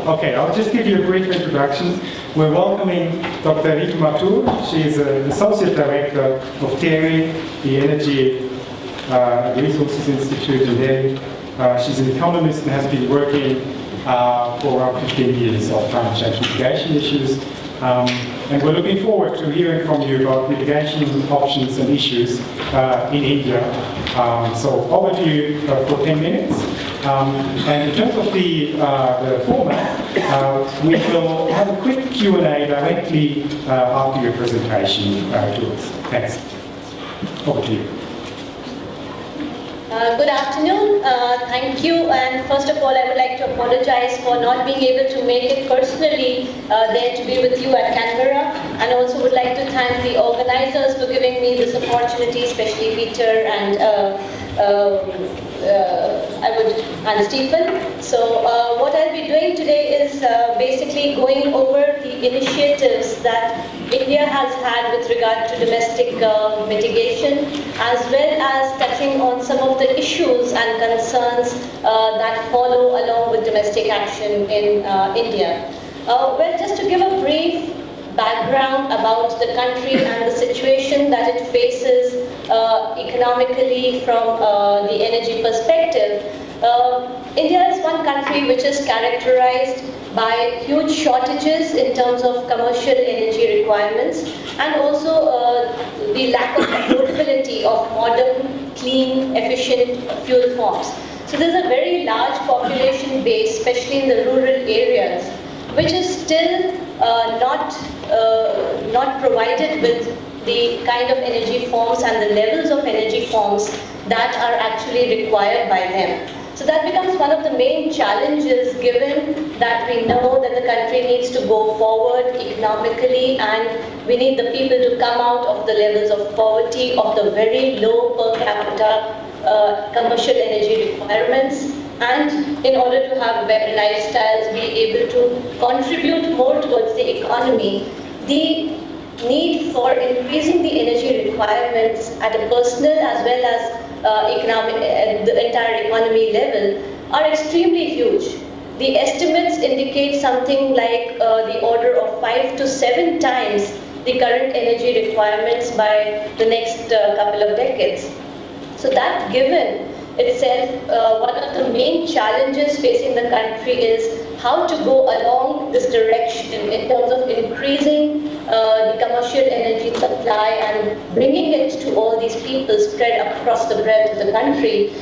Okay, I'll just give you a brief introduction. We're welcoming Dr. Ritu Mathur. She is an Associate Director of TERI, the Energy Resources Institute in Delhi. She's an economist and has been working for around 15 years of climate change mitigation issues. And we're looking forward to hearing from you about mitigation options and issues in India. So over to you for 10 minutes. And in terms of the format, we will have a quick Q&A directly after your presentation to us. Thanks. Over to you. Good afternoon. Thank you. And first of all, I would like to apologize for not being able to make it personally there to be with you at Canberra. And also would like to thank the organizers for giving me this opportunity, especially Peter and Stephen. So what I'll be doing today is basically going over the initiatives that India has had with regard to domestic mitigation, as well as touching on some of the issues and concerns that follow along with domestic action in India. Well, just to give a brief background about the country and the situation that it faces economically from the energy perspective. India is one country which is characterized by huge shortages in terms of commercial energy requirements, and also the lack of affordability of modern, clean, efficient fuel forms. So there's a very large population base, especially in the rural areas, which is still not provided with the kind of energy forms and the levels of energy forms that are actually required by them. So that becomes one of the main challenges, given that we know that the country needs to go forward economically, and we need the people to come out of the levels of poverty, of the very low per capita commercial energy requirements, and in order to have better lifestyles, be able to contribute more towards the economy. The need for increasing the energy requirements at a personal as well as the entire economy level are extremely huge. The estimates indicate something like the order of 5 to 7 times the current energy requirements by the next couple of decades. So that given itself, one of the main challenges facing the country is how to go along this direction in terms of increasing the commercial energy supply and bringing it to all these people spread across the breadth of the country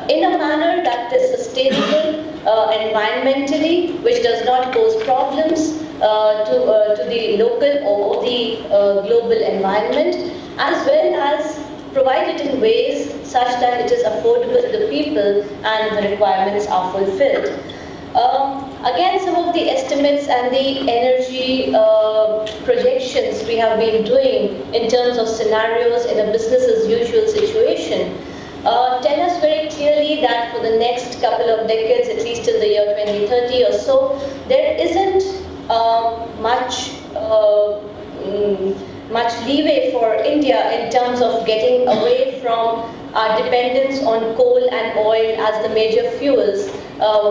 in a manner that is sustainable environmentally, which does not pose problems to the local or the global environment, as well as provide it in ways such that it is affordable to the people and the requirements are fulfilled. Again, some of the estimates and the energy projections we have been doing in terms of scenarios in a business as usual situation tell us very clearly that for the next couple of decades, at least till the year 2030 or so, there isn't much leeway for India in terms of getting away from our dependence on coal and oil as the major fuels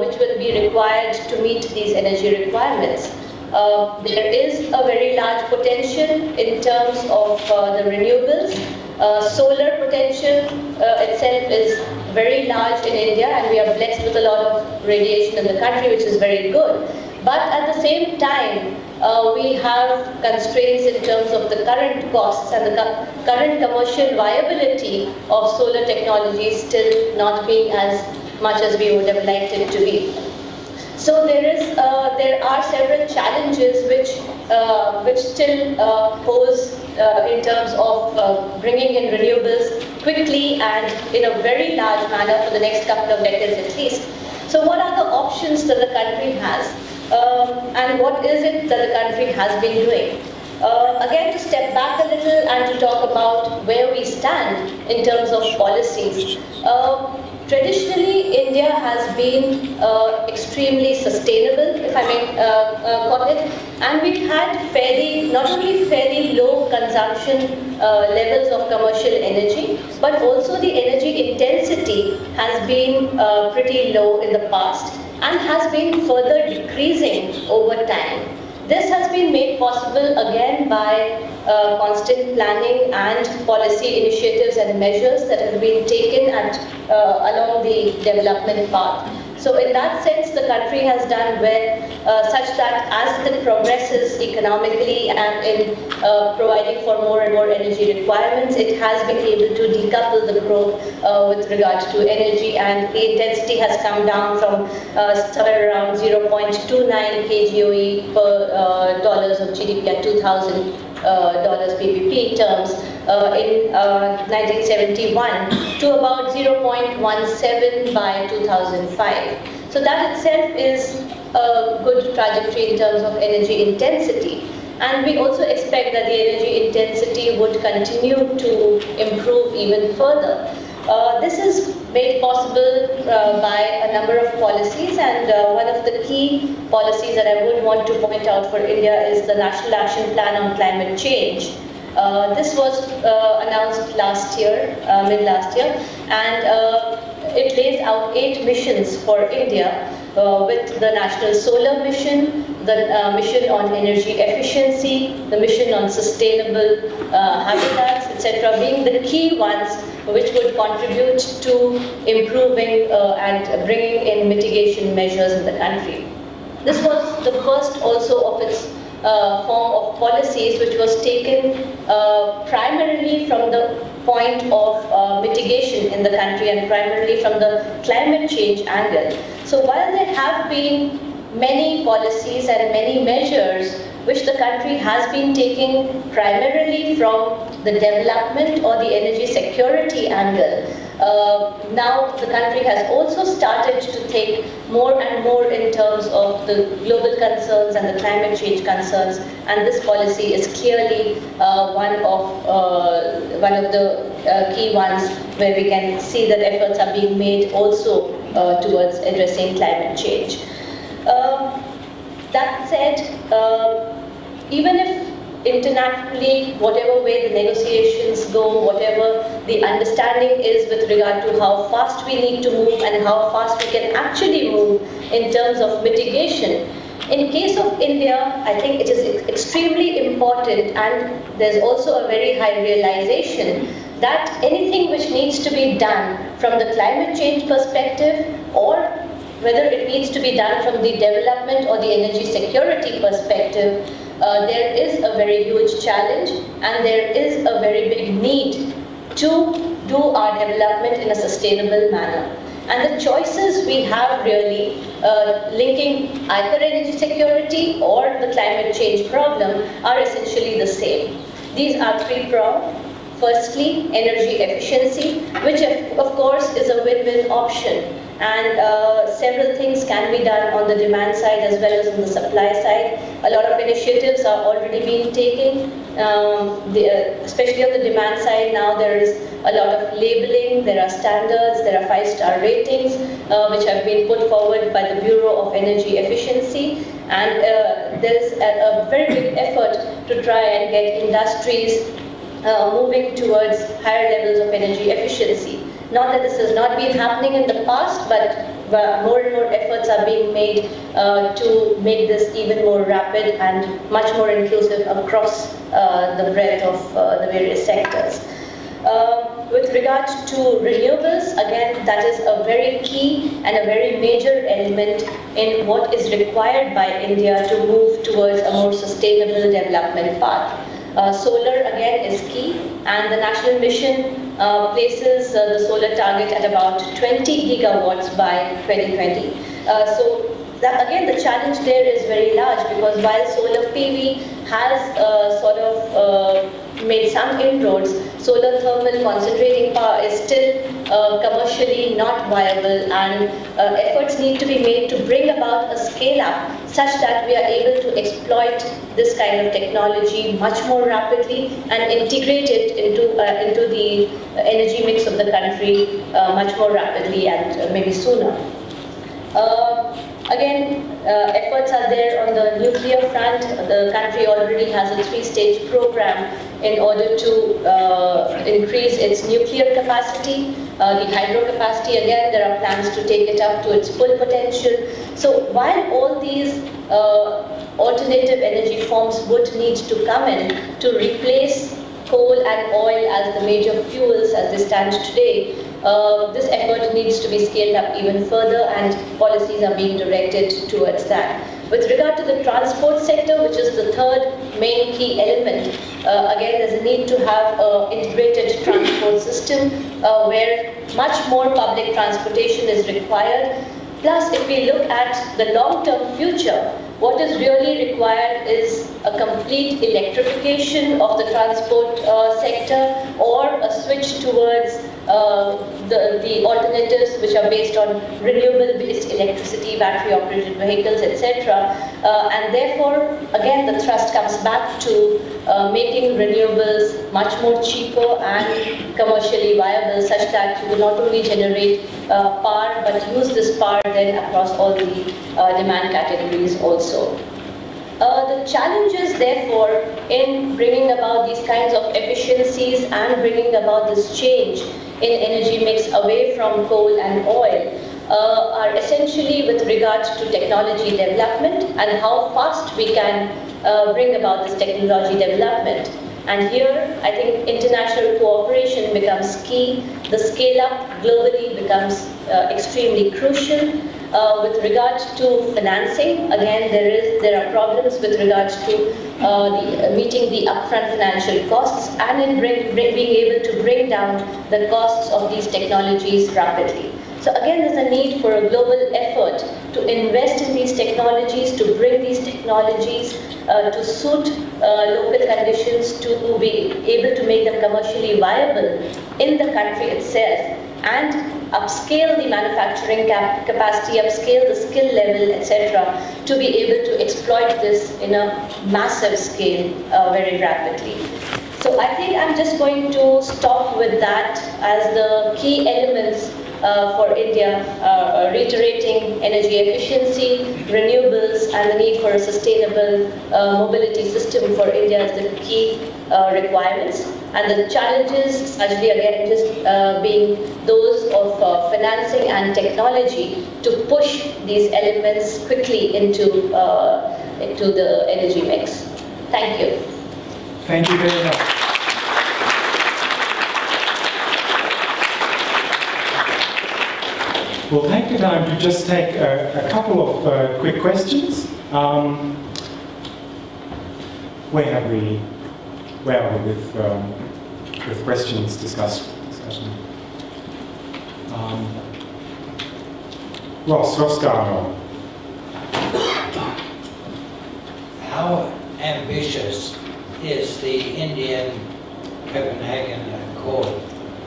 which will be required to meet these energy requirements. There is a very large potential in terms of the renewables. Solar potential itself is very large in India, and we are blessed with a lot of radiation in the country, which is very good. But at the same time, we have constraints in terms of the current costs and the current commercial viability of solar technology still not being as much as we would have liked it to be. So there are several challenges which still pose in terms of bringing in renewables quickly and in a very large manner for the next couple of decades at least. So what are the options that the country has? And what is it that the country has been doing? Again, to step back a little and to talk about where we stand in terms of policies. Traditionally, India has been extremely sustainable, if I may call it, and we've had not only fairly low consumption levels of commercial energy, but also the energy intensity has been pretty low in the past and has been further decreasing over time. This has been made possible again by constant planning and policy initiatives and measures that have been taken along the development path. So in that sense, the country has done well, such that as it progresses economically and in providing for more and more energy requirements, it has been able to decouple the growth with regard to energy, and the intensity has come down from somewhere around 0.29 kgoe per dollars of GDP at 2000 dollars PPP terms in 1971 to about 0.17 by 2005. So that itself is a good trajectory in terms of energy intensity. And we also expect that the energy intensity would continue to improve even further. This is made possible by a number of policies, and one of the key policies that I would want to point out for India is the National Action Plan on Climate Change. This was announced last year, mid-last year, and it lays out 8 missions for India, with the National Solar Mission, the mission on energy efficiency, the mission on sustainable habitats, etc., being the key ones which would contribute to improving and bringing in mitigation measures in the country. This was the first also of its form of policies which was taken primarily from the point of mitigation in the country and primarily from the climate change angle. So while there have been many policies and many measures which the country has been taking primarily from the development or the energy security angle, now the country has also started to take more and more in terms of the global concerns and the climate change concerns, and this policy is clearly one of the key ones where we can see that efforts are being made also towards addressing climate change. That said, even if internationally, whatever way the negotiations go, whatever the understanding is with regard to how fast we need to move and how fast we can actually move in terms of mitigation, in case of India, I think it is extremely important, and there's also a very high realization that anything which needs to be done from the climate change perspective, or whether it needs to be done from the development or the energy security perspective, there is a very huge challenge and there is a very big need to do our development in a sustainable manner. And the choices we have really linking either energy security or the climate change problem are essentially the same. These are 3-pronged. Firstly, energy efficiency, which of course is a win-win option, and several things can be done on the demand side as well as on the supply side. A lot of initiatives are already being taken, especially on the demand side. Now there is a lot of labeling, there are standards, there are 5-star ratings which have been put forward by the Bureau of Energy Efficiency, and there is a very big effort to try and get industries moving towards higher levels of energy efficiency. Not that this has not been happening in the past, but more and more efforts are being made to make this even more rapid and much more inclusive across the breadth of the various sectors. With regard to renewables, again, that is a very key and a very major element in what is required by India to move towards a more sustainable development path. Solar again is key, and the national mission places the solar target at about 20 gigawatts by 2020. So that again, the challenge there is very large, because while solar PV has sort of made some inroads, solar thermal concentrating power is still commercially not viable, and efforts need to be made to bring about a scale-up such that we are able to exploit this kind of technology much more rapidly and integrate it into the energy mix of the country much more rapidly and maybe sooner. Again, efforts are there on the nuclear front. The country already has a 3-stage program in order to increase its nuclear capacity. The hydro capacity, again, there are plans to take it up to its full potential. So while all these alternative energy forms would need to come in to replace coal and oil as the major fuels as they stand today. This effort needs to be scaled up even further, and policies are being directed towards that. With regard to the transport sector, which is the third main key element, again, there's a need to have an integrated transport system where much more public transportation is required. Plus, if we look at the long-term future, what is really required is a complete electrification of the transport sector, or a switch towards the alternatives which are based on renewable-based electricity, battery-operated vehicles, etc. And therefore, again, the thrust comes back to making renewables much more cheaper and commercially viable, such that you will not only generate power, but use this power then across all the demand categories also. The challenges, therefore, in bringing about these kinds of efficiencies and bringing about this change in energy mix away from coal and oil are essentially with regard to technology development and how fast we can bring about this technology development. And here, I think international cooperation becomes key. The scale-up globally becomes extremely crucial. With regard to financing, again, there are problems with regards to meeting the upfront financial costs and in being able to bring down the costs of these technologies rapidly. So again, there's a need for a global effort to invest in these technologies, to bring these technologies to suit local conditions, to be able to make them commercially viable in the country itself, and upscale the manufacturing capacity, upscale the skill level, etc., to be able to exploit this in a massive scale very rapidly. So I think I'm just going to stop with that as the key elements for India, reiterating energy efficiency, renewables, and the need for a sustainable mobility system for India as the key requirements. And the challenges, actually again, just being those of financing and technology to push these elements quickly into the energy mix. Thank you. Thank you very much. We'll take the time to just take a couple of quick questions. Where are we with questions, discussion? Ross Garno. How ambitious is the Indian Copenhagen Accord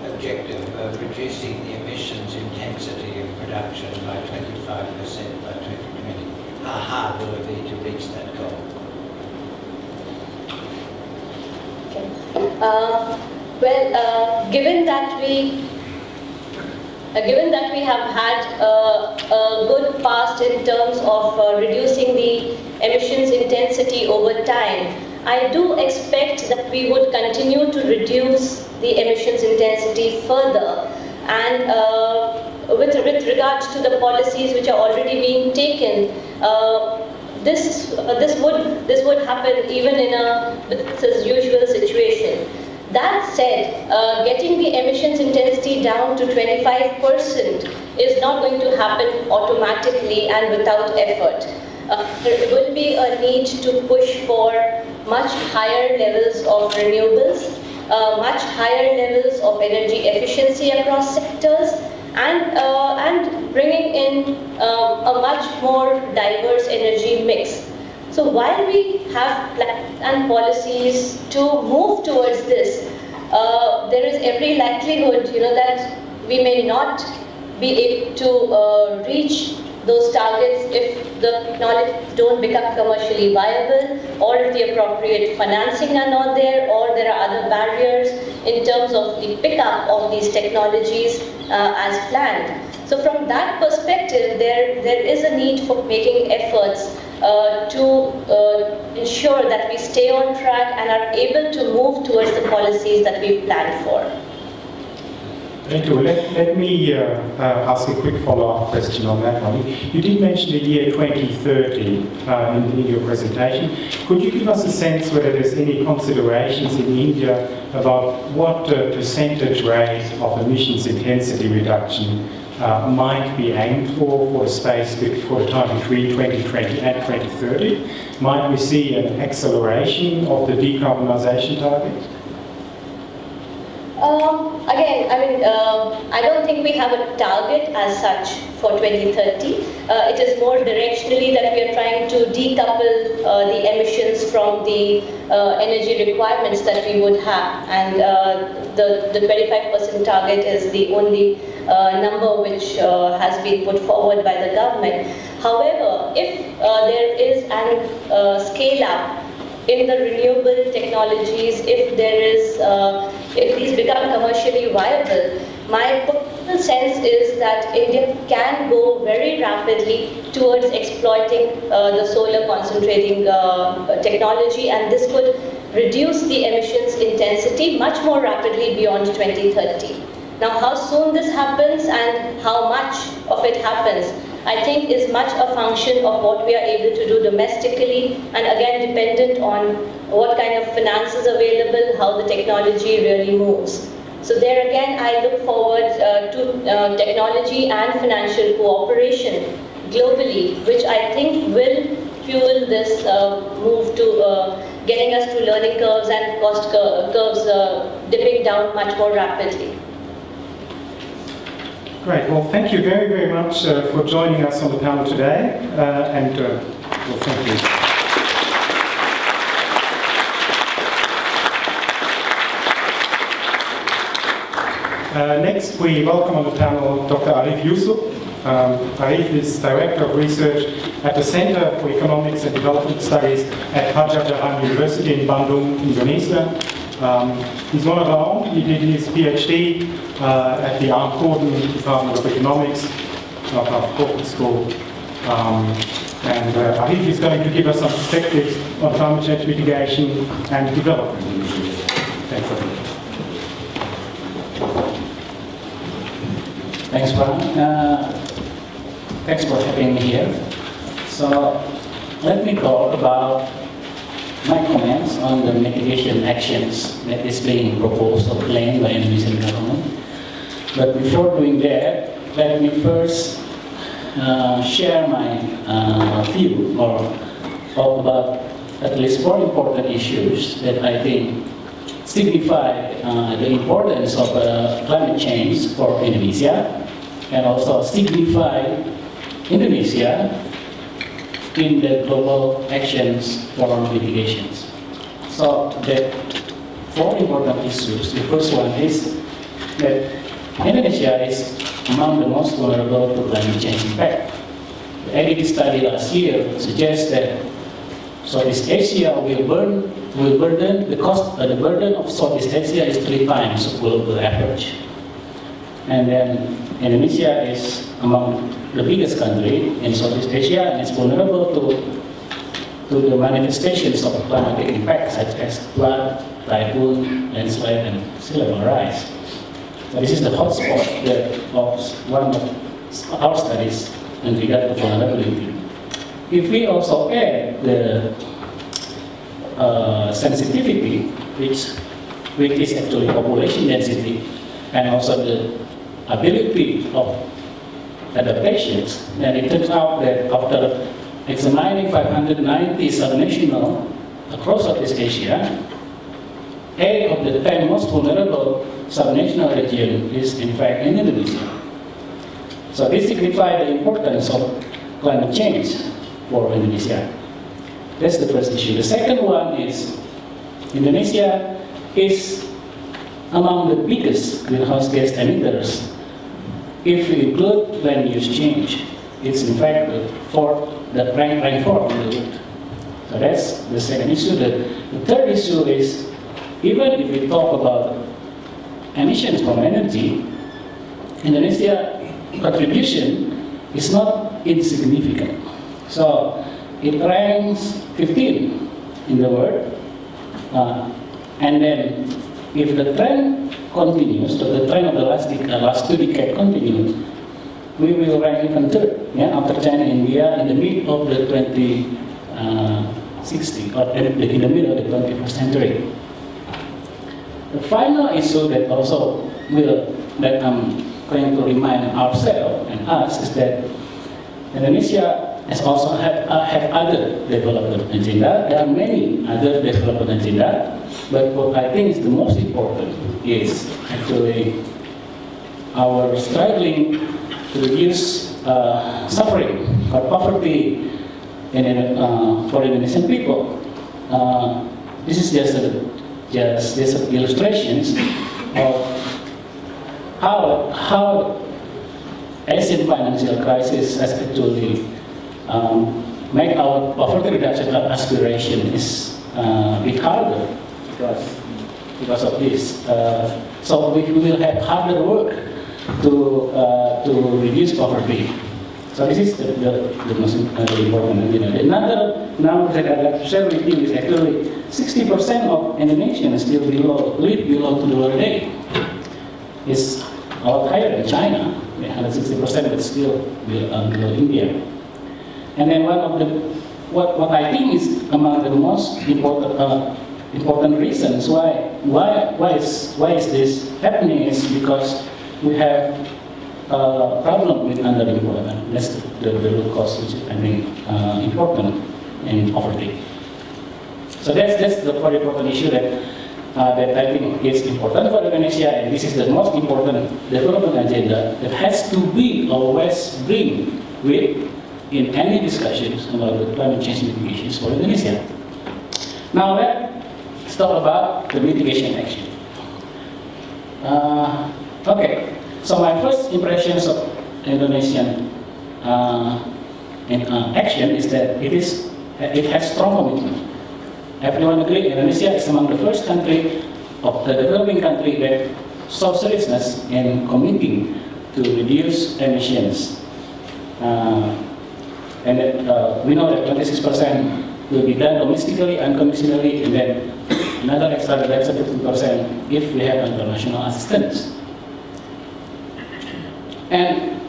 objective of reducing the emissions intensity of production by 25% by 2020? How hard will it be to reach that goal? Well, given that we have had a good past in terms of reducing the emissions intensity over time, I do expect that we would continue to reduce the emissions intensity further. And with regards to the policies which are already being taken, this would happen even in a business as usual situation. That said, getting the emissions intensity down to 25% is not going to happen automatically and without effort. There will be a need to push for much higher levels of renewables, much higher levels of energy efficiency across sectors, and bringing in a much more diverse energy mix. So while we have plans and policies to move towards this, there is every likelihood, that we may not be able to reach those targets if the technologies don't become commercially viable, or if the appropriate financing are not there, or there are other barriers in terms of the pickup of these technologies as planned. So from that perspective, there is a need for making efforts to ensure that we stay on track and are able to move towards the policies that we've planned for. Ritu, let me ask a quick follow-up question on that one. You did mention the year 2030 in your presentation. Could you give us a sense whether there's any considerations in India about what percentage rate of emissions intensity reduction might be aimed for the space for the time between 2020 and 2030? Might we see an acceleration of the decarbonisation target? Again, I don't think we have a target as such for 2030. It is more directionally that we are trying to decouple the emissions from the energy requirements that we would have, and the 25% target is the only number which has been put forward by the government. However, if there is an scale-up in the renewable technologies, if there is, if these become commercially viable, my personal sense is that India can go very rapidly towards exploiting the solar concentrating technology, and this could reduce the emissions intensity much more rapidly beyond 2030. Now, how soon this happens and how much of it happens, I think is much a function of what we are able to do domestically, and again dependent on what kind of finance is available, how the technology really moves. So there again, I look forward to technology and financial cooperation globally, which I think will fuel this move to getting us to learning curves and cost curves dipping down much more rapidly. Great. Well, thank you very, very much for joining us on the panel today, well, thank you. Next, we welcome on the panel Dr. Arief Yusuf. Arief is Director of Research at the Center for Economics and Development Studies at Padjadjaran University in Bandung, Indonesia. He's one of our own. He did his PhD at the Armed Gordon Department of Economics, Crawford School. And Arief is going to give us some perspectives on climate change mitigation and development. Thanks, Arief. Thanks, Brian. Thanks for having me here. So, let me talk about my comments on the mitigation actions that is being proposed or planned by Indonesian government. But before doing that, let me first share my view or talk about at least 4 important issues that I think signify the importance of climate change for Indonesia, and also signify Indonesia in the global actions for mitigations. So the 4 important issues. The first one is that Indonesia is among the most vulnerable to climate change impact. The ADB study last year suggests that Southeast Asia will burden the burden of Southeast Asia is 3 times the global average. And then Indonesia is among the biggest country in Southeast Asia, and it's vulnerable to the manifestations of climatic impacts such as flood, typhoon, landslide, and sea level rise. So this is the hotspot of one of our studies in regard to vulnerability. If we also add the sensitivity, which is actually population density, and also the ability of adaptations, then it turns out that after examining 590 subnational across Southeast Asia, 8 of the 10 most vulnerable subnational region is in fact in Indonesia. So this signifies the importance of climate change for Indonesia. That's the first issue. The second one is Indonesia is among the biggest greenhouse gas emitters. If we include land use change, it's in fact the rank 4 in the world. So that's the second issue. The third issue is, even if we talk about emissions from energy, Indonesia contribution is not insignificant. So it ranks 15 in the world, and then if the trend continues, so the trend of the last 2 decades continues, we will rank even third, after China and India in the mid of the 2060, or in the middle of the 21st century. The final issue that also that I'm going to remind ourselves and us is that Indonesia has also have other development agenda. There are many other development agenda, but what I think is the most important is actually our struggling to reduce suffering or poverty for Indonesian people. This is just illustrations of how Asian financial crisis has actually make our poverty reduction aspiration is a bit harder because of this. So we will have harder work to reduce poverty. So this is the most important. Another number that I'd like to share with you is actually 60% of Indonesians still live below $2 a day. It's a lot higher than China, 160%, but still below India. And then one of the what I think is among the most important reasons why is this happening is because we have a problem with underemployment. That's the root cause, which is I think important in poverty. So that's the very important issue that I think is important for Indonesia, and this is the most important development agenda that has to be always bring with in any discussions about the climate change mitigations for Indonesia. Now let's talk about the mitigation action. Okay, so my first impressions of Indonesian action is that it has strong commitment. Everyone agrees Indonesia is among the first country of the developing country that shows seriousness in committing to reduce emissions. And that, we know that 26% will be done domestically, unconditionally, and then another extra 15% if we have international assistance. And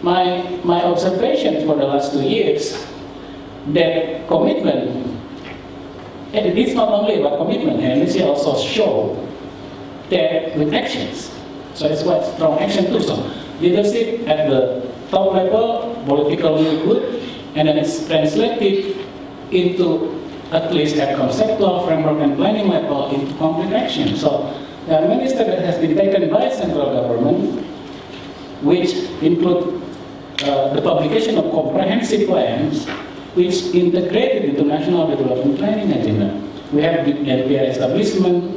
my observation for the last 2 years, that commitment, and it is not only about commitment, and Indonesia also show that with actions. So it's quite strong action too. So leadership at the top level, political will good, and then it's translated into at least at conceptual framework and planning level into concrete action. So there are many steps that has been taken by central government, which include the publication of comprehensive plans, which integrated into national development planning agenda. We have the LPR establishment,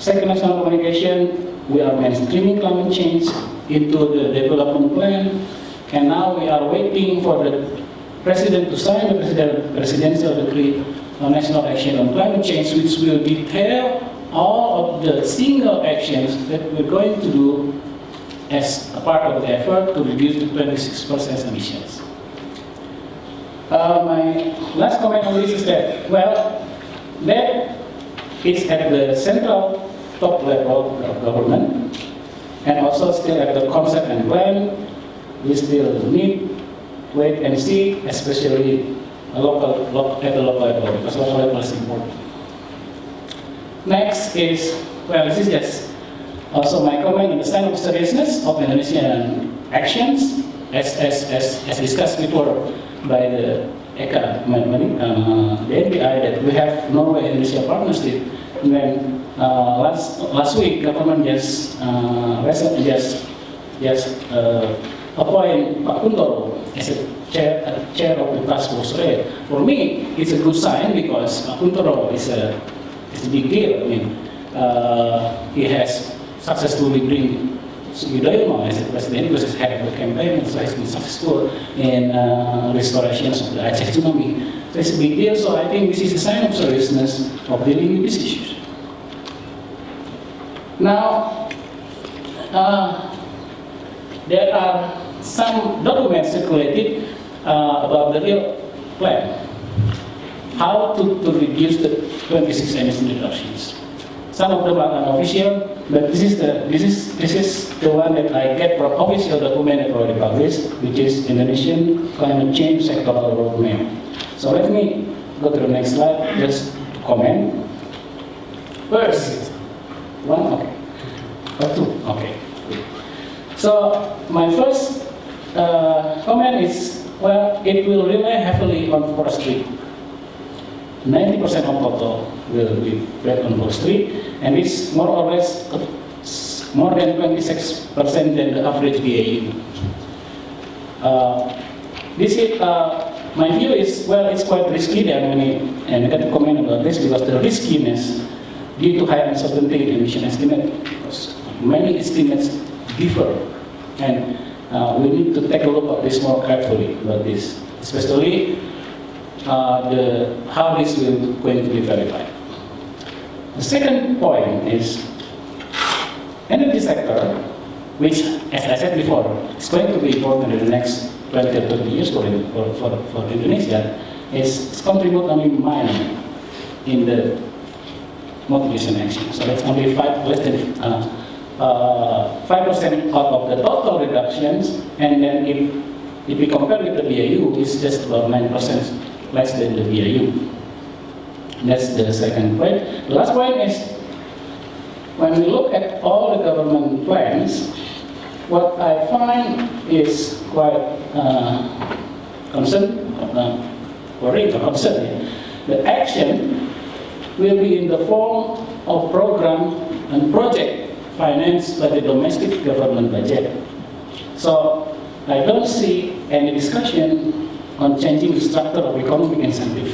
second national communication. We are mainstreaming climate change into the development plan, and now we are waiting for the President to sign the presidential decree on national action on climate change, which will detail all of the single actions that we're going to do as a part of the effort to reduce the 26% emissions. My last comment on this is that, well, that is at the central top level of government, and also still at the concept and plan. We still need wait and see, especially at the local level, because local level is important. Next is, well, this is just also my comment on the sign of seriousness of Indonesian actions, as discussed before by the ECA, the NPI, that we have Norway-Indonesia partnership. And then last week, government just appoint Pak Kuntoro as a chair of the task force. For me, it's a good sign because Pak Kuntoro is a big deal. I mean, he has successfully bring Yudhoyono as a president because he's head of the campaign, so he's been successful in restorations of the Aceh tsunami. So it's a big deal. So I think this is a sign of seriousness of dealing with these issues. Now, there are some documents circulated about the real plan, how to reduce the 26 emission reductions. Some of them are unofficial, but this is the one that I get from official document that already published, which is Indonesian Climate Change Sectoral Roadmap. So let me go to the next slide, just to comment. First, one, okay, or two, okay. So my first comment is, well, it will rely heavily on forestry. 90% of total will be spread on forestry, and it's more or less more than 26% than the average BAU. My view is, well, it's quite risky. There are many negative comments about this because the riskiness due to high uncertainty in emission estimate, because many estimates differ, and we need to take a look at this more carefully about this, especially how this will going to be verified. The second point is energy sector, which, as I said before, is going to be important in the next 20 or 30 years for Indonesia, is contribute only minor in the mitigation action. So that's only less than 5% out of the total reductions, and then if we compare with the BAU, it's just about 9% less than the BAU. That's the second point. The last point is, when we look at all the government plans, what I find is quite worrying or concerning. The action will be in the form of program and project financed by the domestic government budget. So I don't see any discussion on changing the structure of economic incentive,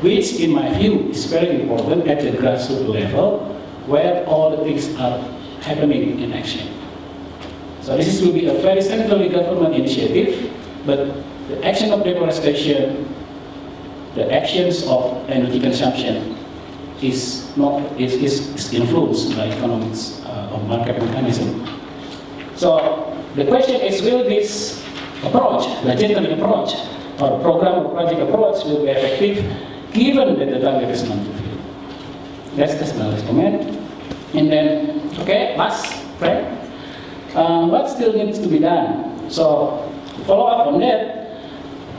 which in my view is very important at the grassroots level, where all the things are happening in action. So this will be a very centrally government initiative, but the action of deforestation, the actions of energy consumption is influenced by economics of market mechanism. So the question is, will this approach, the general approach, or program or project approach will be effective given that the target is not fulfilled? That's the last comment. And then, okay, last frame. What still needs to be done? So follow up on that.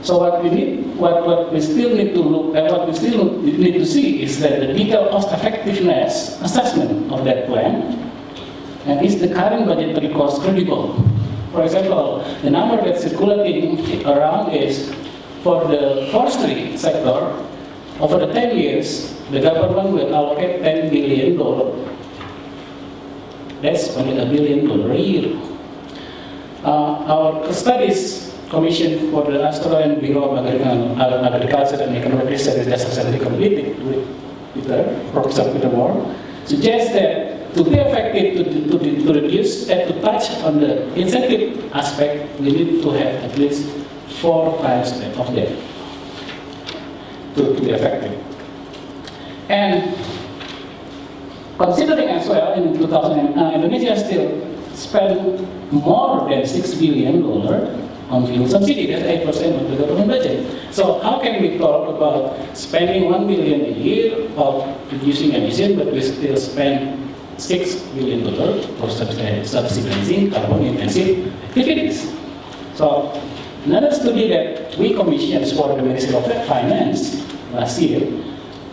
So what we still need to look at, what we still need to see is that the detailed cost effectiveness assessment of that plan, and is the current budgetary cost credible? For example, the number that's circulating around is for the forestry sector, over the 10 years, the government will allocate $10 billion. That's only $1 billion a year. Our studies commission for the Australian Bureau of Agriculture and Economic Research just recently completed with Professor Peter Moore, suggests that to be effective, to reduce and to touch on the incentive aspect, we need to have at least 4 times of that to be effective. And considering as well, in 2000, Indonesia still spent more than $6 billion on fuel subsidy. That's 8% of the government budget. So how can we talk about spending $1 billion a year of reducing emission, but we still spend $6 billion for subsidizing carbon-intensive activities? So another study that we commissioned for the Ministry of Finance last year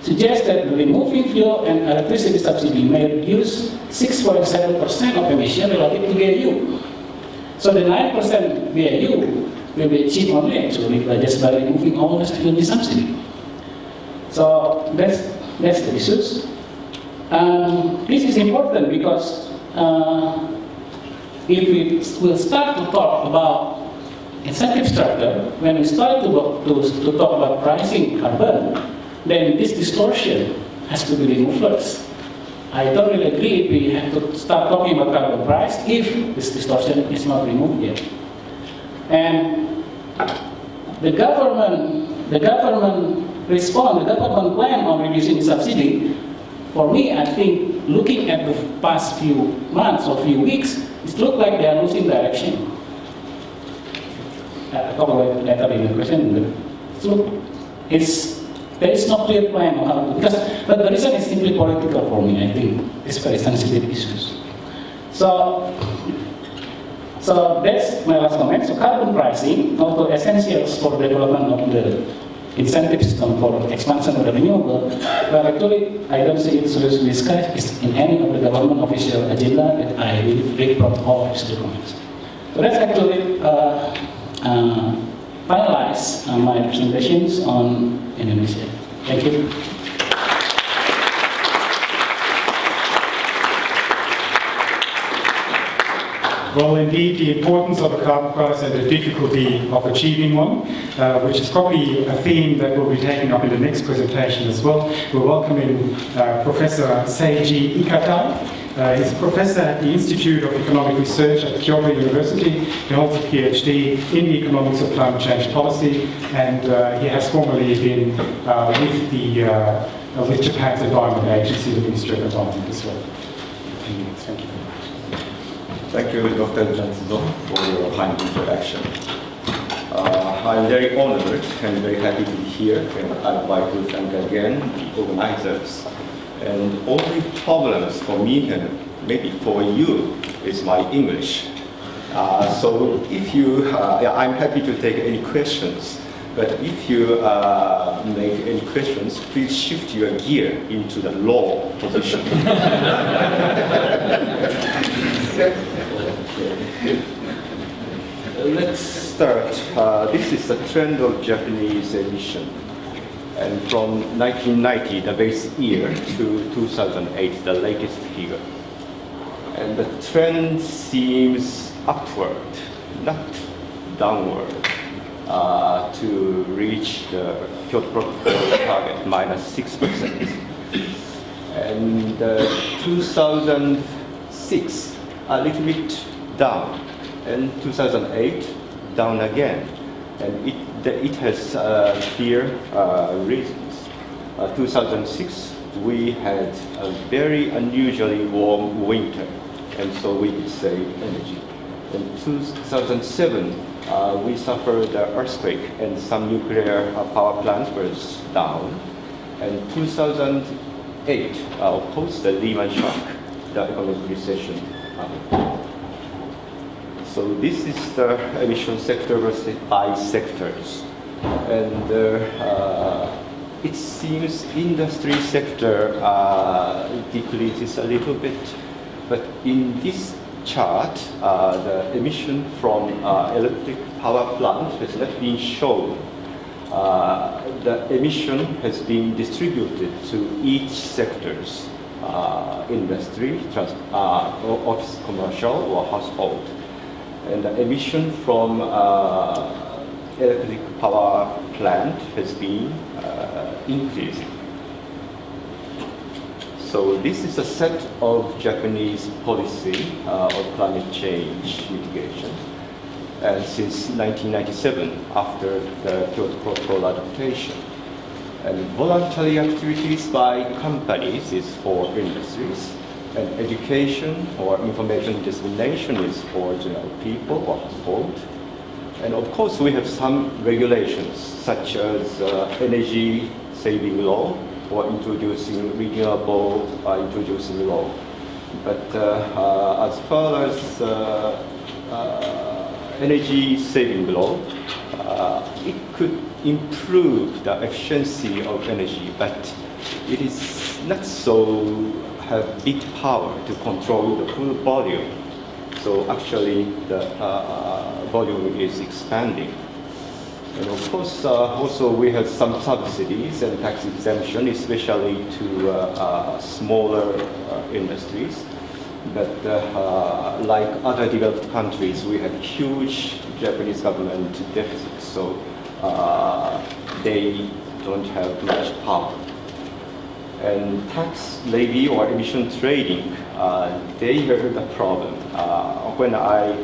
suggests that removing fuel and electricity subsidy may reduce 6.7% of emission relative to BAU. So the 9% BAU will be achieved only actually by just by removing all the energy subsidy. So that's the issues. This is important because if we will start to talk about incentive structure, when we start to talk about pricing carbon, then this distortion has to be removed first. I don't really agree if we have to start talking about carbon price if this distortion is not removed yet. And the government plan on reducing subsidy, for me, I think, looking at the past few months or few weeks, it looks like they are losing direction. I'll talk about it later in the question, but it's there is no clear plan on how to, but the reason is simply political for me. I think it's very sensitive issues. So that's my last comment. So carbon pricing, although essentials for the development of the incentive system for expansion of the renewable, but actually I don't see it seriously discussed in any of the government official agenda that I read from all of these documents. So that's actually finalize my presentations on Indonesia. Thank you. Well, indeed, the importance of a carbon price and the difficulty of achieving one, which is probably a theme that we'll be taking up in the next presentation as well. We're welcoming Professor Seiji Ikkatai. He's a professor at the Institute of Economic Research at Kyoto University. He holds a PhD in the economics of climate change policy, and he has formerly been with Japan's Environment Agency, the Ministry of Environment as well. Thank you. Thank you, Dr. Jotzo, for your kind introduction. I'm very honored and very happy to be here, and I'd like to thank again the organizers. And only problems for me and maybe for you is my English. So if you, I'm happy to take any questions, but if you make any questions, please shift your gear into the low position. Let's start. This is the trend of Japanese emission. And from 1990, the base year, to 2008, the latest figure. And the trend seems upward, not downward, to reach the Kyoto Protocol target, -6%. And 2006, a little bit down, and 2008, down again. And it has clear reasons. 2006, we had a very unusually warm winter, and so we could save energy. In 2007, we suffered an earthquake, and some nuclear power plant was down. And 2008, post the Lehman shock, the economic recession. So this is the emission sector versus by sectors. And it seems industry sector decreases a little bit, but in this chart, the emission from electric power plant has not been shown. The emission has been distributed to each sectors, industry, office, commercial, or household. And the emission from electric power plant has been increasing. So this is a set of Japanese policy of climate change mitigation. And since 1997, after the Kyoto Protocol adaptation. And voluntary activities by companies is for industries. And education or information dissemination is for general people or household. And of course, we have some regulations, such as energy saving law or introducing renewable introducing law. But as far as energy saving law, it could improve the efficiency of energy, but it is not so have big power to control the full volume. So actually the volume is expanding. And of course, also we have some subsidies and tax exemption, especially to smaller industries. But like other developed countries, we have huge Japanese government deficits, so they don't have much power. And tax levy or emission trading, they are the problem. When I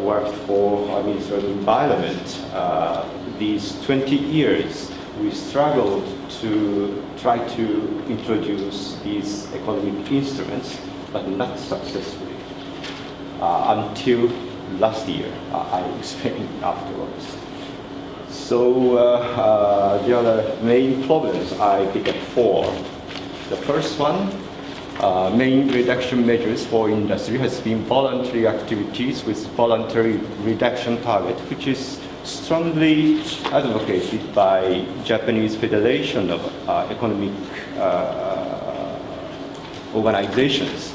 worked for Ministry of Environment, these 20 years, we struggled to try to introduce these economic instruments, but not successfully. Until last year, I explained afterwards. So there are main problems. I pick up 4. The first one, main reduction measures for industry has been voluntary activities with voluntary reduction target, which is strongly advocated by Japanese Federation of Economic Organizations,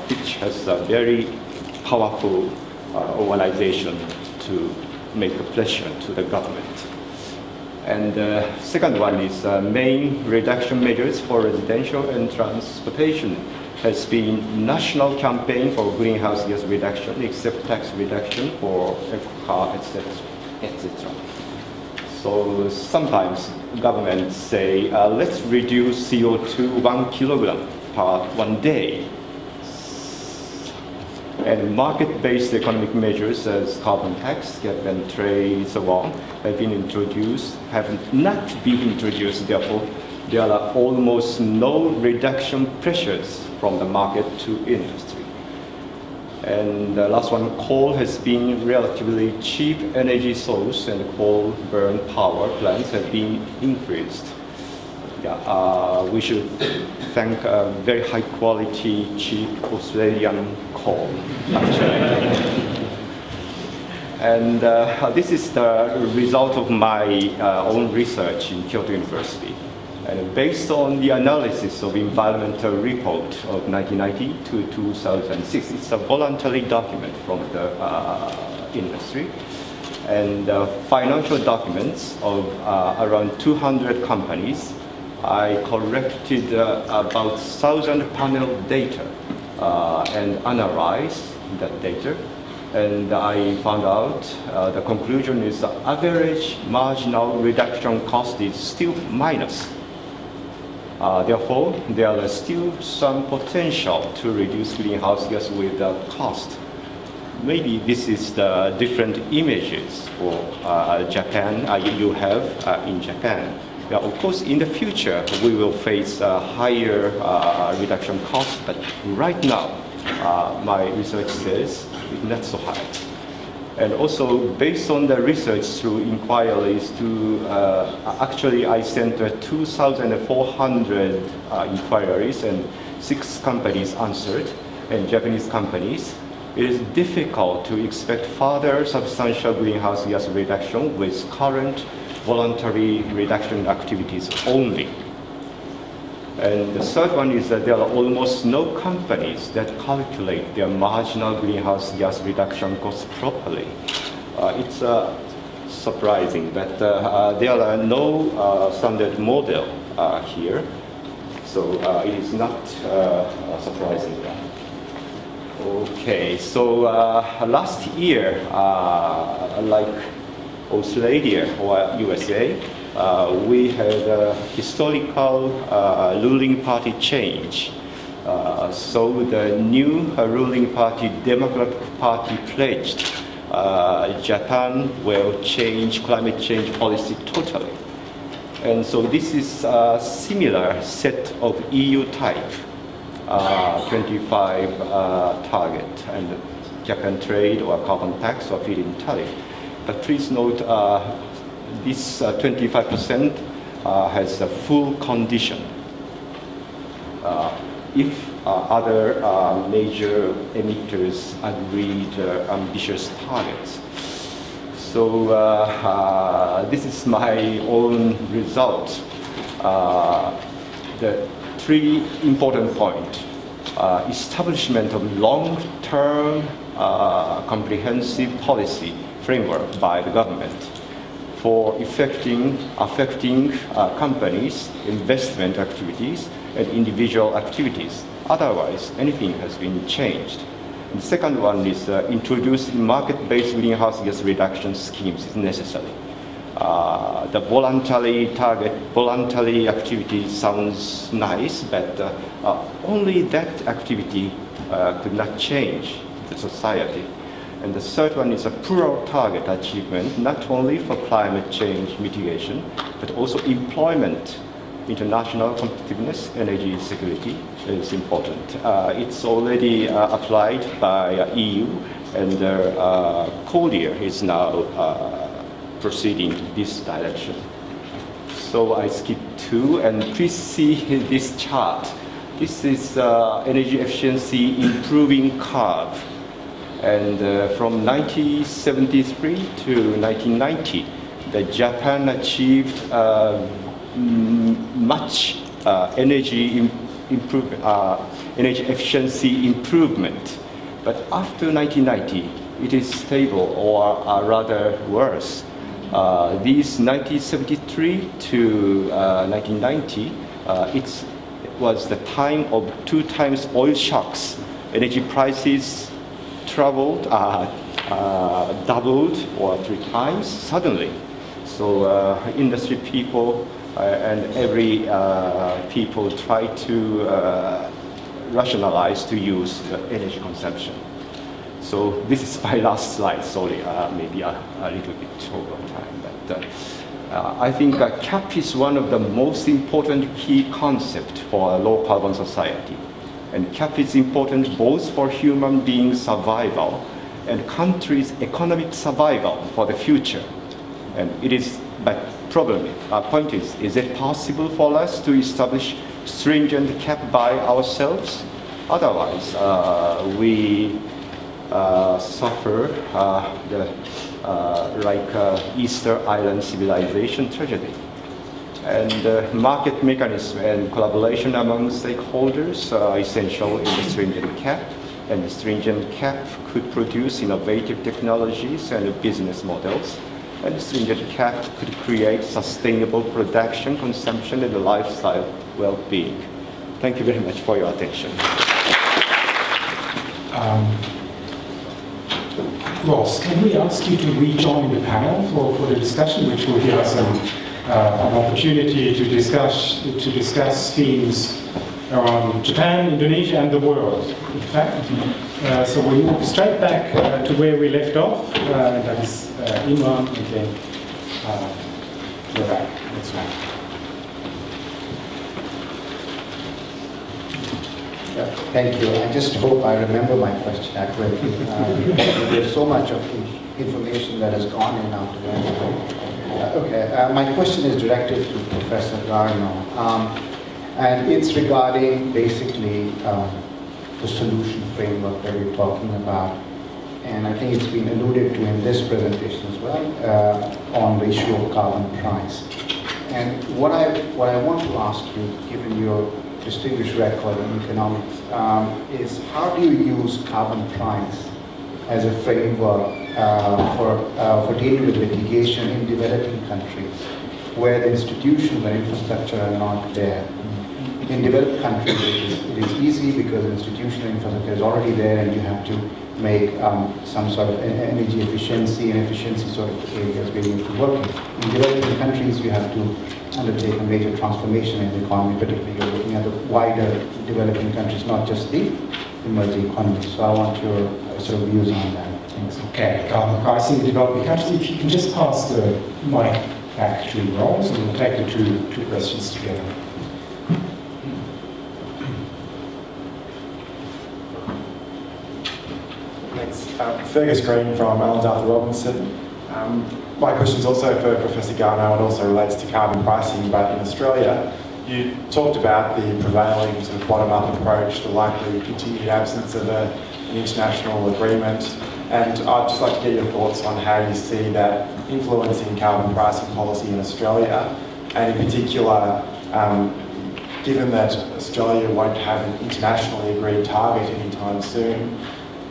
which has a very powerful organization to make a pressure to the government. And the second one is main reduction measures for residential and transportation has been national campaign for greenhouse gas reduction, except tax reduction for car, etc., etc. So sometimes governments say, let's reduce CO2 1 kilogram per 1 day. And market-based economic measures as carbon tax, cap and trade, so on, have not been introduced. Therefore, there are almost no reduction pressures from the market to industry. And the last one, coal has been relatively cheap energy source, and coal burn power plants have been increased. Yeah, we should thank very high quality, cheap Australian coal, actually. And this is the result of my own research in Kyoto University. And based on the analysis of environmental report of 1990 to 2006, it's a voluntary document from the industry. And financial documents of around 200 companies. I collected about 1,000 panel data and analyzed that data. And I found out the conclusion is the average marginal reduction cost is still minus. Therefore, there is still some potential to reduce greenhouse gas without cost. Maybe this is the different images for Japan you have in Japan. Yeah, of course, in the future, we will face higher reduction costs, but right now, my research says it's not so high. And also, based on the research through inquiries to, actually I sent 2,400 inquiries and 6 companies answered, and Japanese companies. It is difficult to expect further substantial greenhouse gas reduction with current voluntary reduction activities only. And the third one is that there are almost no companies that calculate their marginal greenhouse gas reduction costs properly. It's surprising that there are no standard model here, so it is not surprising. Okay, so last year, like Australia or USA, we had a historical ruling party change. So the new ruling party, Democratic Party, pledged Japan will change climate change policy totally. And so this is a similar set of EU type 25 target and Japan trade or carbon tax or feed-in tariff. But please note this 25% has a full condition. If other major emitters agreed ambitious targets. So this is my own result. The 3 important points. Establishment of long-term comprehensive policy framework by the government for affecting companies' investment activities and individual activities. Otherwise, anything has been changed. And the second one is introducing market-based greenhouse gas reduction schemes is necessary. The voluntary activity sounds nice, but only that activity could not change the society. And the third one is a plural target achievement, not only for climate change mitigation, but also employment, international competitiveness, energy security is important. It's already applied by EU, and Korea is now proceeding this direction. So I skip 2, and please see this chart. This is energy efficiency improving curve. And from 1973 to 1990, Japan achieved much energy efficiency improvement. But after 1990, it is stable, or rather worse. These 1973 to 1990, it was the time of 2 times oil shocks. Energy prices doubled or 3 times suddenly. So industry people and every people try to rationalize to use the energy consumption. So this is my last slide. Sorry, maybe a little bit over time. But I think CAP is one of the most important key concepts for a low carbon society. And CAP is important both for human beings' survival and countries' economic survival for the future. And it is, but point is it possible for us to establish stringent CAP by ourselves? Otherwise, we suffer like Easter Island civilization tragedy. And market mechanism and collaboration among stakeholders are essential in the stringent CAP. And the stringent CAP could produce innovative technologies and business models. And the stringent CAP could create sustainable production, consumption, and lifestyle well-being. Thank you very much for your attention. Ross, can we ask you to rejoin the panel for the discussion, which will give us an opportunity to discuss themes around Japan, Indonesia, and the world, in fact. So we move straight back to where we left off, and that is Imran, and then we're back. That's right. Yeah, thank you. I just hope I remember my question accurately. There's so much of information that has gone in after that. My question is directed to Professor Garno, and it's regarding basically the solution framework that we're talking about. And I think it's been alluded to in this presentation as well on the issue of carbon price. And what I want to ask you, given your distinguished record in economics, is how do you use carbon price as a framework for dealing with litigation in developing countries where the institutions and infrastructure are not there? In developed countries, it is easy because the institutional infrastructure is already there, and you have to make some sort of energy efficiency and efficiency sort of areas where you have to work in. In developing countries, you have to undertake a major transformation in the economy, particularly you're looking at the wider developing countries, not just the emerging economies. So I want your sort of views on that. Thanks. Okay, carbon pricing in developing countries. If you can just pass the mic back to Rolls, and we'll take the two questions together. Thanks. Fergus Green from Alan Arthur Robinson. My question is also for Professor Garno. It also relates to carbon pricing, but in Australia, you talked about the prevailing sort of bottom-up approach, the likely continued absence of an international agreement, and I'd just like to get your thoughts on how you see that influencing carbon pricing policy in Australia, and in particular, given that Australia won't have an internationally agreed target anytime soon,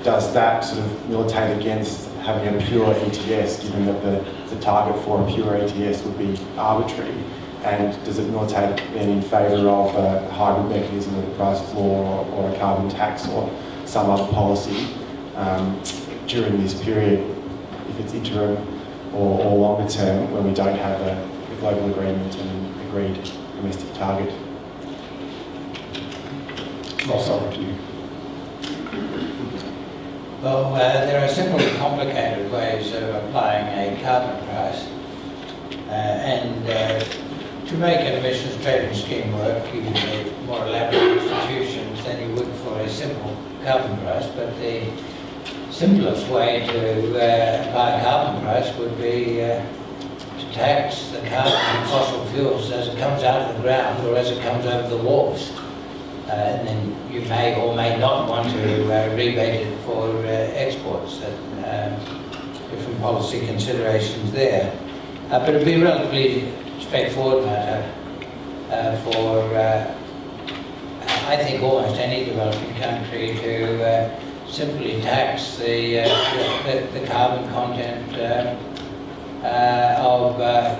does that sort of militate against having a pure ETS, given that the target for a pure ETS would be arbitrary? And does it militate then in favour of a hybrid mechanism of a price floor or a carbon tax or some other policy during this period, if it's interim or longer term, when we don't have a global agreement and an agreed domestic target? Ross, over to you. Well, there are several complicated ways of applying a carbon price, and to make an emissions trading scheme work, you need more elaborate institutions than you would for a simple carbon price. But the simplest way to apply a carbon price would be tax the carbon from fossil fuels as it comes out of the ground or as it comes over the wharves. And then you may or may not want to rebate it for exports. Different policy considerations there. But it would be a relatively straightforward matter for, I think, almost any developing country to simply tax the carbon content of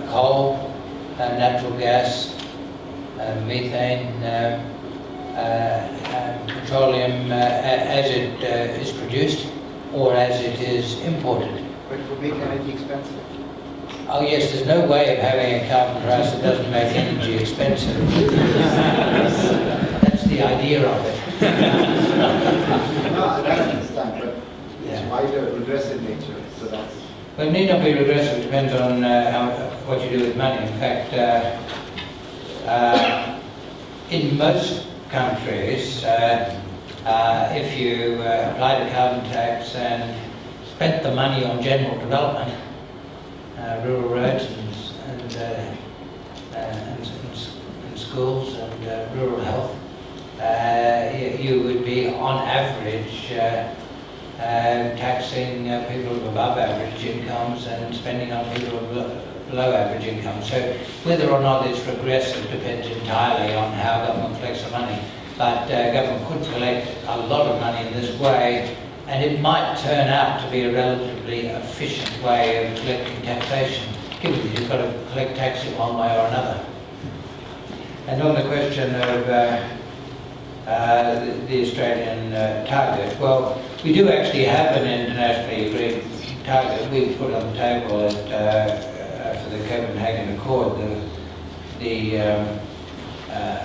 coal, natural gas, methane, petroleum as it is produced or as it is imported. But it would make energy expensive. Oh yes, there's no way of having a carbon price that doesn't make energy expensive. That's the idea of it. No, I understand, but it's wider, regressive nature, so that's... Well, it need not be regressive, it depends on what you do with money. In fact, in most countries, if you applied a carbon tax and spent the money on general development, rural roads and schools and rural health, you would be on average taxing people of above average incomes and spending on people of below average incomes. So whether or not it's regressive depends entirely on how government collects the money. But government could collect a lot of money in this way, and it might turn out to be a relatively efficient way of collecting taxation, given that you've got to collect tax in one way or another. And on the question of the Australian target, well, we do actually have an internationally agreed target. We put on the table for the Copenhagen Accord the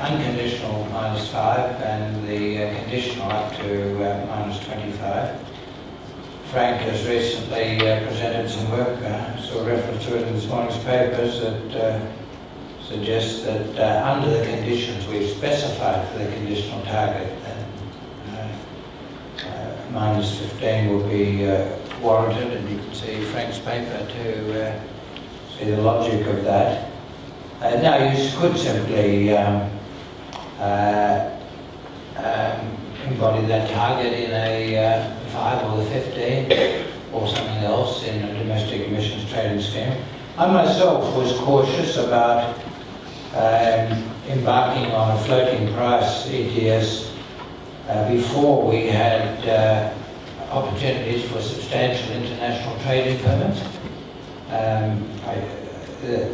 unconditional -5 and the conditional up to -25. Frank has recently presented some work, saw a reference to it in this morning's papers, that suggests that under the conditions we've specified for the conditional target, then -15 will be warranted, and you can see Frank's paper to see the logic of that. Now you could simply embody that target in a 5 or the 15 or something else in a domestic emissions trading scheme. I myself was cautious about embarking on a floating price ETS before we had opportunities for substantial international trading permits.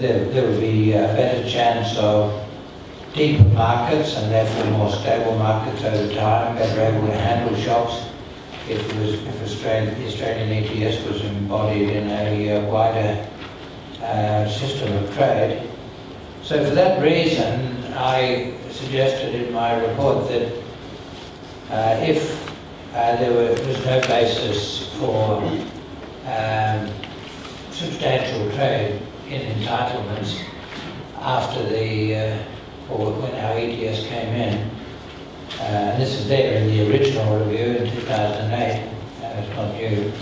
There would be a better chance of deeper markets and therefore more stable markets over time, better able to handle shocks if the Australian ETS was embodied in a wider system of trade. So for that reason, I suggested in my report that if there was no basis for substantial trade in entitlements after or when our ETS came in, and this is there in the original review in 2008, it's not new,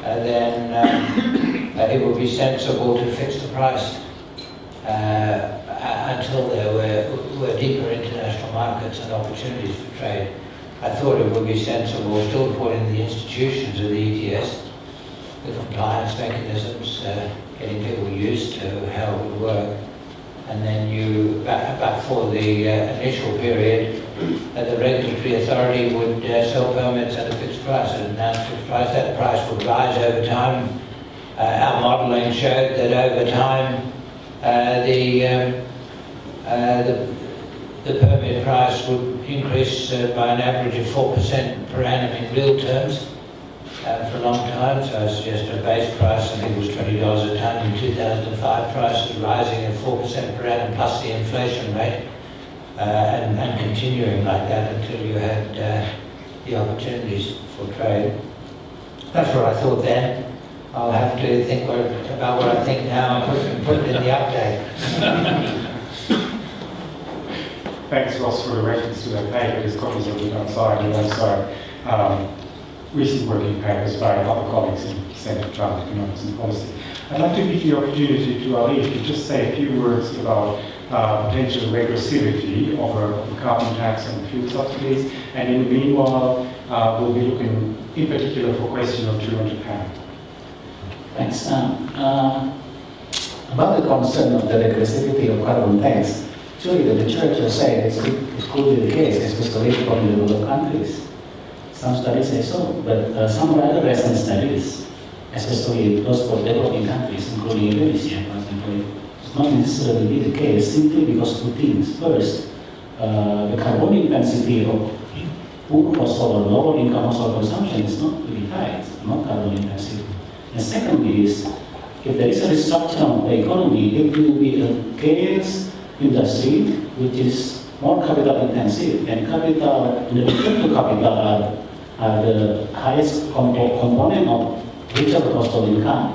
then it would be sensible to fix the price until there were deeper international markets and opportunities for trade. I thought it would be sensible still to put in the institutions of the ETS, the compliance mechanisms, getting people used to how it would work. And then but for the initial period, the regulatory authority would sell permits at a fixed price, at an announced fixed price. That price would rise over time. Our modelling showed that over time, the permit price would increase by an average of 4% per annum in real terms for a long time. So I suggested a base price, I think it was $20 a tonne in 2005, prices rising at 4% per annum plus the inflation rate, and continuing like that until you had the opportunities for trade. That's what I thought then. I'll have to think about what I think now and put it in the update. Thanks, Ross, for the reference to that paper. There's copies of it outside and also recent working papers by other colleagues in the Centre for Climate Economics and Policy. I'd like to give the opportunity to Arief to just say a few words about potential regressivity of a carbon tax and fuel subsidies, and in the meanwhile, we'll be looking in particular for question or two on Japan. Thanks. About the concern of the regressivity of carbon tax, actually the literature says it could be the case, especially from the developed countries. Some studies say so, but some rather recent studies, especially those for developing countries, including Indonesia, for example, it's not necessarily be the case simply because two things. First, the carbon intensity of poor household or lower income household consumption is not really high, it's not carbon intensive. And secondly is, if there is a restructuring of the economy, it will be a gas industry which is more capital intensive, and capital, and the return to capital are the highest component of richer household income,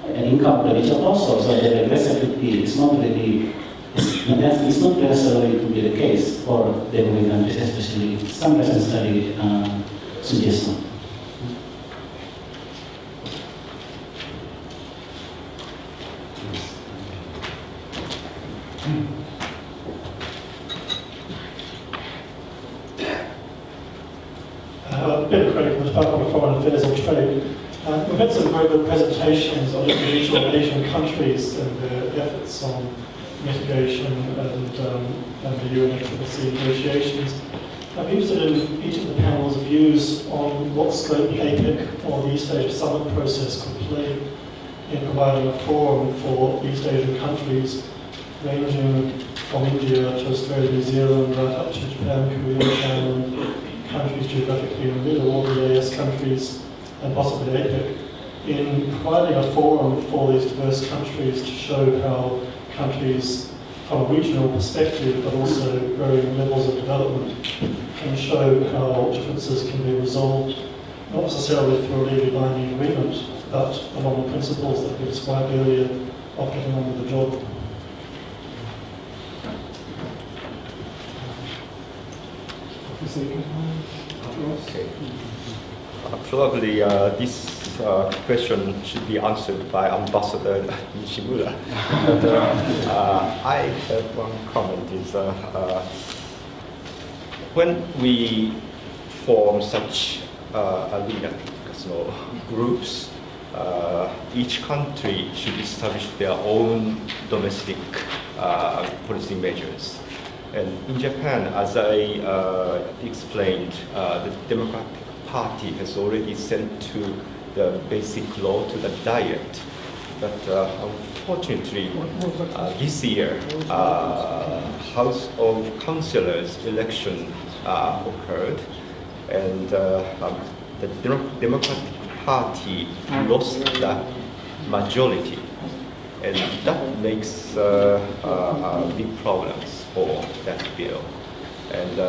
and income of the richer household. So the regressivity is not really, it's not necessarily to be the case for developing countries, especially some recent study suggests not. Ben Craig from the Department of Foreign Affairs and Trade. We've had some very good presentations on individual Asian countries and their efforts on mitigation and the UN FCC negotiations. I'm interested in each of the panel's views on what scope the APEC or the East Asia Summit process could play in providing a forum for East Asian countries, ranging from India to Australia, New Zealand, right up to Japan, Korea, China, countries geographically in the middle, all the AS countries, and possibly APEC, in providing a forum for these diverse countries to show how countries, from a regional perspective, but also varying levels of development, can show how differences can be resolved, not necessarily through a legally binding agreement, but along the principles that we described earlier of getting on with the job. Okay. Probably this question should be answered by Ambassador Nishimura. But I have one comment is when we form such arena, groups, each country should establish their own domestic policy measures. And in Japan, as I explained, the Democratic Party has already sent to the basic law to the diet. But unfortunately, this year, House of Councillors election occurred, and the Democratic Party lost the majority. And that makes big problems for that bill. And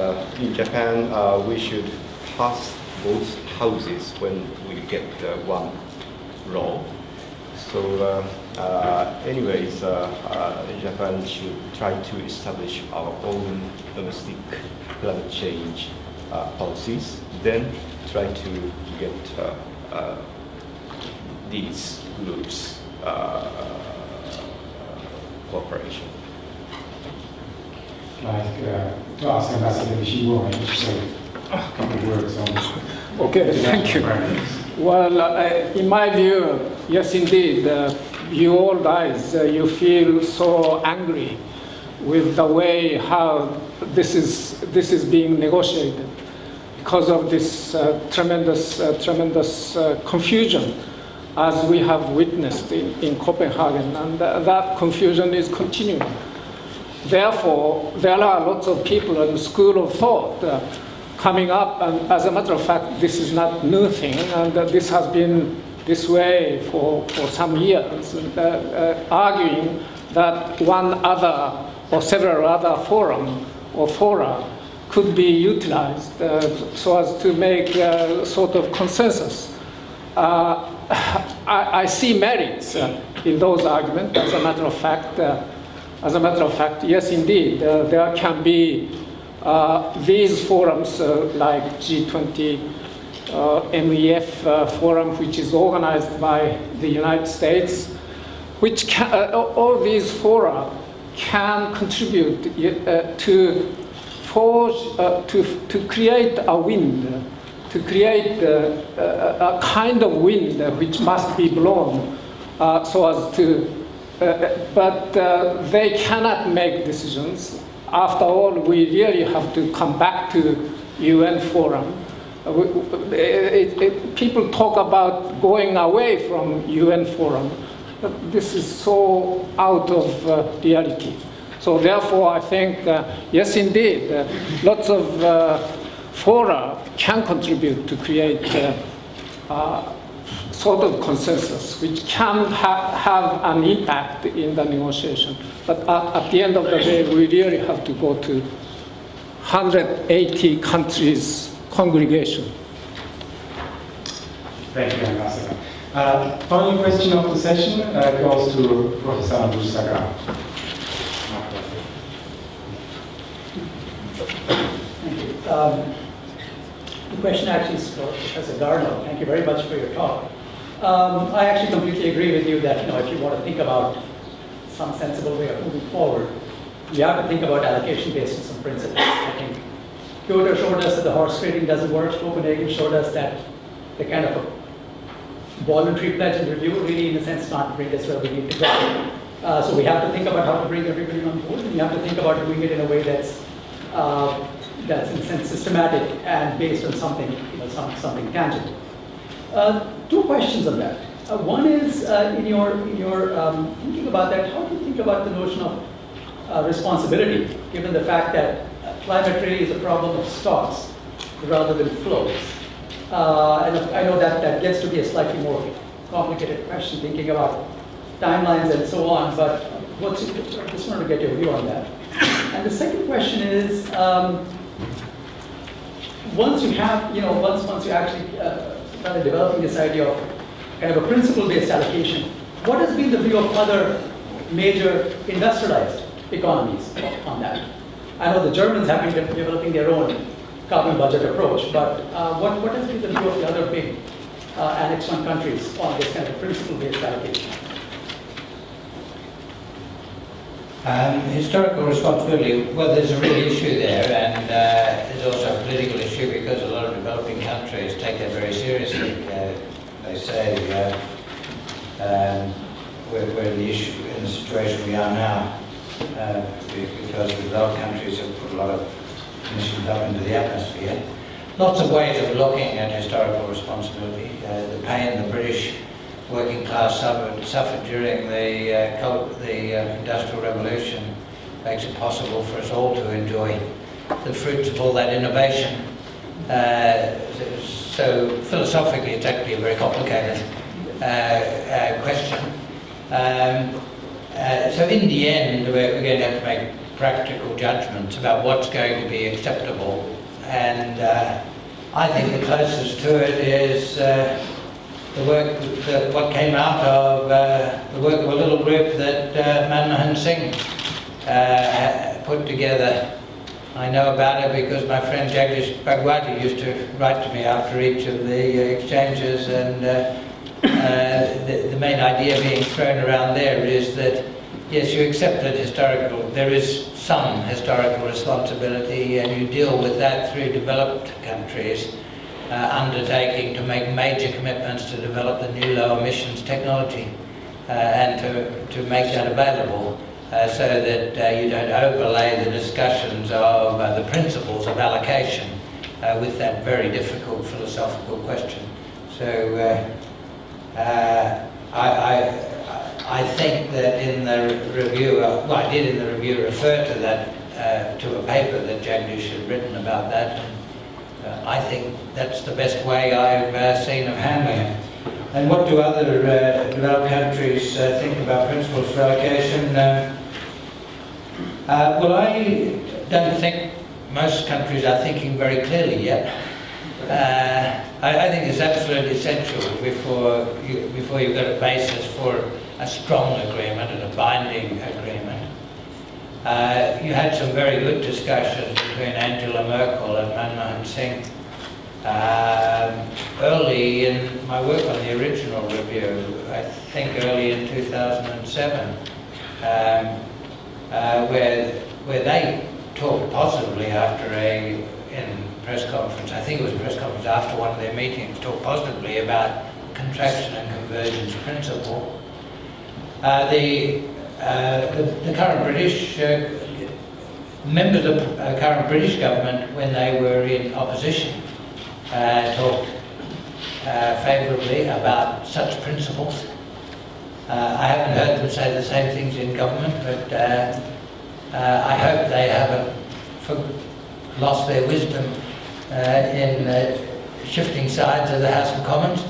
in Japan, we should pass both houses when we get one law. So anyways, Japan should try to establish our own domestic climate change policies, then try to get these groups cooperation. Like to ask Ambassador Nishimura to say a couple of words on. Okay, thank you. Well, in my view, yes, indeed, you all guys, you feel so angry with the way how this is being negotiated because of this tremendous confusion, as we have witnessed in Copenhagen, and that confusion is continuing. Therefore, there are lots of people in the school of thought coming up, and as a matter of fact, this is not new thing, and this has been this way for some years, arguing that one other or several other forum or fora could be utilized so as to make a sort of consensus. I see merits in those arguments. As a matter of fact, yes, indeed, there can be these forums like G20 MEF forum, which is organized by the United States, which can, all these fora can contribute to forge, to create a wind, to create a kind of wind which must be blown so as to, but they cannot make decisions. After all, we really have to come back to UN forum. People talk about going away from UN forum. This is so out of reality. So therefore, I think, yes, indeed, lots of fora can contribute to create sort of consensus, which can have an impact in the negotiation. But at the end of the day, we really have to go to 180 countries congregation. Thank you, Ambassador. Final question of the session goes to Professor Andrew. Thank you. The question actually is for Professor Garneau. Thank you very much for your talk. I actually completely agree with you that if you want to think about some sensible way of moving forward, you have to think about allocation based on some principles. I think Kyoto showed us that the horse trading doesn't work. Copenhagen showed us that the kind of a voluntary pledge and review really, in a sense, not bring us where we need to go. So we have to think about how to bring everybody on board, and you have to think about doing it in a way that's in a sense systematic and based on something, something tangible. Two questions on that. One is in your thinking about that, how do you think about the notion of responsibility, given the fact that climate really is a problem of stocks rather than flows? And I know that gets to be a slightly more complicated question, thinking about timelines and so on, but I just wanted to get your view on that. And the second question is, once you have, once you actually started developing this idea of kind of a principle-based allocation, what has been the view of other major industrialized economies on that? I know the Germans have been developing their own carbon budget approach, but what has been the view of the other big Annex 1 countries on this kind of principle-based allocation? Historical responsibility, well, there's a real issue there, and there's also a political issue because a lot of developing countries take that very seriously. They say we're in the situation we are now because the developed countries have put a lot of emissions up into the atmosphere. Lots of ways of looking at historical responsibility. The pain the British working class suffered during the Industrial Revolution makes it possible for us all to enjoy the fruits of all that innovation. So philosophically, it's actually a very complicated question. So in the end, we're going to have to make practical judgments about what's going to be acceptable. And I think the closest to it is what came out of the work of a little group that Manmohan Singh put together. I know about it because my friend Jagdish Bhagwati used to write to me after each of the exchanges, and the main idea being thrown around there is that, yes, you accept that there is some historical responsibility, and you deal with that through developed countries undertaking to make major commitments to develop the new low emissions technology and to make that available so that you don't overlay the discussions of the principles of allocation with that very difficult philosophical question. So I think that in the review, well, I did in the review refer to that, to a paper that Jagdish had written about that. And I think that's the best way I've seen of handling it. And what do other developed countries think about principles for allocation? Well, I don't think most countries are thinking very clearly yet. I think it's absolutely essential before you've got a basis for a strong agreement and a binding agreement. You had some very good discussions between Angela Merkel and Manmohan Singh early in my work on the original review, I think early in 2007, where they talked positively after in press conference, I think it was a press conference after one of their meetings, talked positively about contraction and convergence principle. The current British members of the current British government, when they were in opposition, talked favourably about such principles. I haven't heard them say the same things in government, but I hope they haven't lost their wisdom in shifting sides of the House of Commons.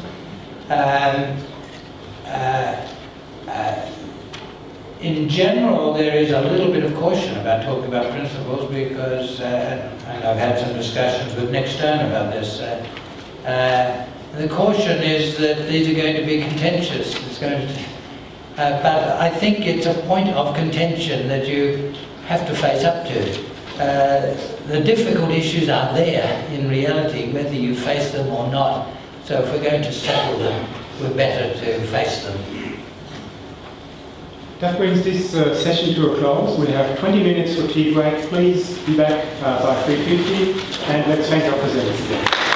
In general, there is a little bit of caution about talking about principles because, and I've had some discussions with Nick Stone about this, the caution is that these are going to be contentious. It's going to, but I think it's a point of contention that you have to face up to. The difficult issues are there in reality, whether you face them or not. So if we're going to settle them, we're better to face them. That brings this session to a close. We have 20 minutes for tea break. Please be back by 3:50, and let's thank our presenters again.